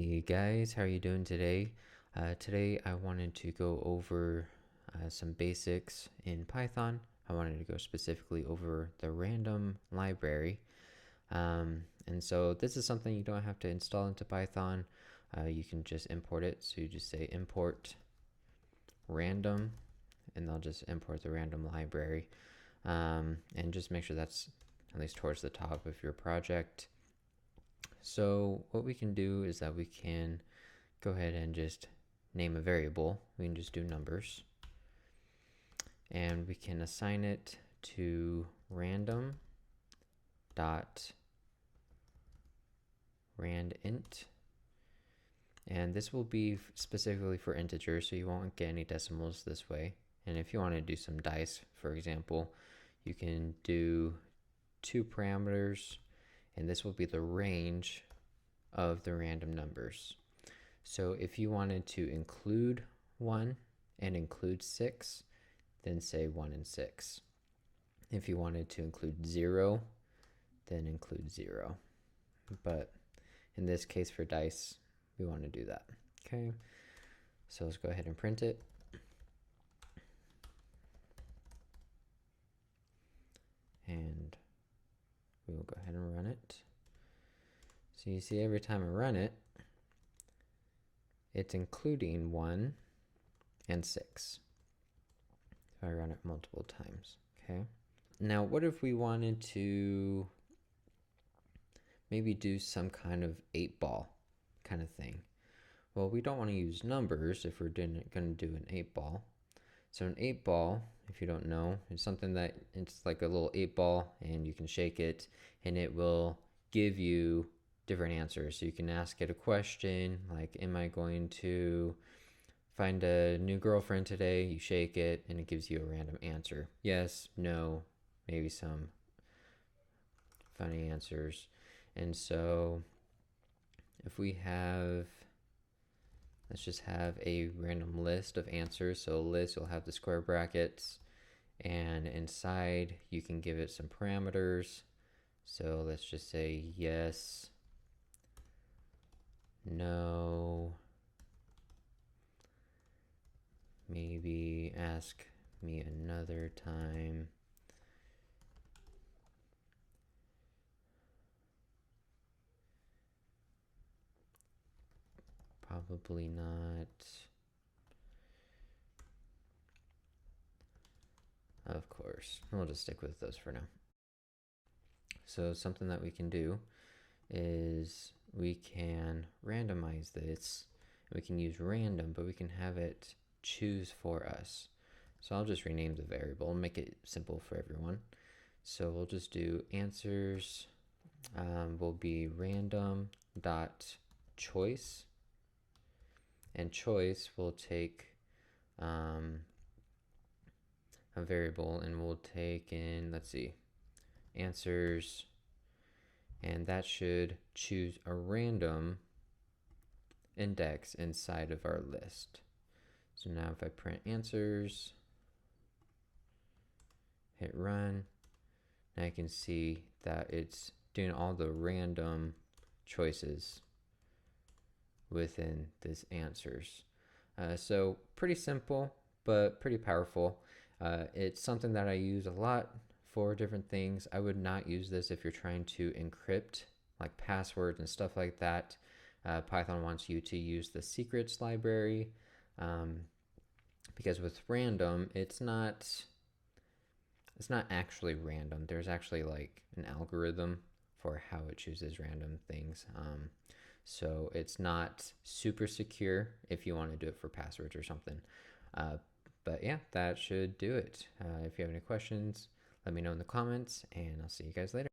Hey guys, how are you doing today? Today I wanted to go over some basics in Python. I wanted to go specifically over the random library. And so this is something you don't have to install into Python. You can just import it. So you just say import random, and they'll just import the random library. And just make sure that's at least towards the top of your project. So what we can do is that we can go ahead and just name a variable. We can just do numbers. And we can assign it to random dot randint. And this will be specifically for integers, so you won't get any decimals this way. And if you want to do some dice, for example, you can do 2 parameters, and this will be the range of the random numbers. So if you wanted to include 1 and include 6, then say 1 and 6. If you wanted to include 0, then include 0. But in this case for dice, we want to do that. Okay, so let's go ahead and print it. And we will go ahead and run it. So you see every time I run it, it's including 1 and 6. So I run it multiple times, okay? Now, what if we wanted to maybe do some kind of 8-ball kind of thing? Well, we don't want to use numbers if we're going to do an 8-ball. So an 8-ball, if you don't know, is something that it's like a little 8-ball, and you can shake it, and it will give you different answers. So you can ask it a question like, am I going to find a new girlfriend today? You shake it and it gives you a random answer. Yes, no, maybe some funny answers. And so if we have, let's just have a random list of answers. So a list, you'll have the square brackets, and inside you can give it some parameters. So let's just say yes, no, maybe ask me another time, probably not, of course. We'll just stick with those for now. So something that we can do is we can randomize this. We can use random, but we can have it choose for us. So I'll just rename the variable and make it simple for everyone. So we'll just do answers will be random dot choice, and choice will take a variable, and we'll take in, let's see, answers, and that should choose a random index inside of our list. So now if I print answers, hit run, now I can see that it's doing all the random choices within this answers. So pretty simple, but pretty powerful. It's something that I use a lot for different things. I would not use this if you're trying to encrypt like passwords and stuff like that. Python wants you to use the secrets library, because with random, it's not actually random. There's actually like an algorithm for how it chooses random things. So it's not super secure if you want to do it for passwords or something. But yeah, that should do it. If you have any questions, let me know in the comments, and I'll see you guys later.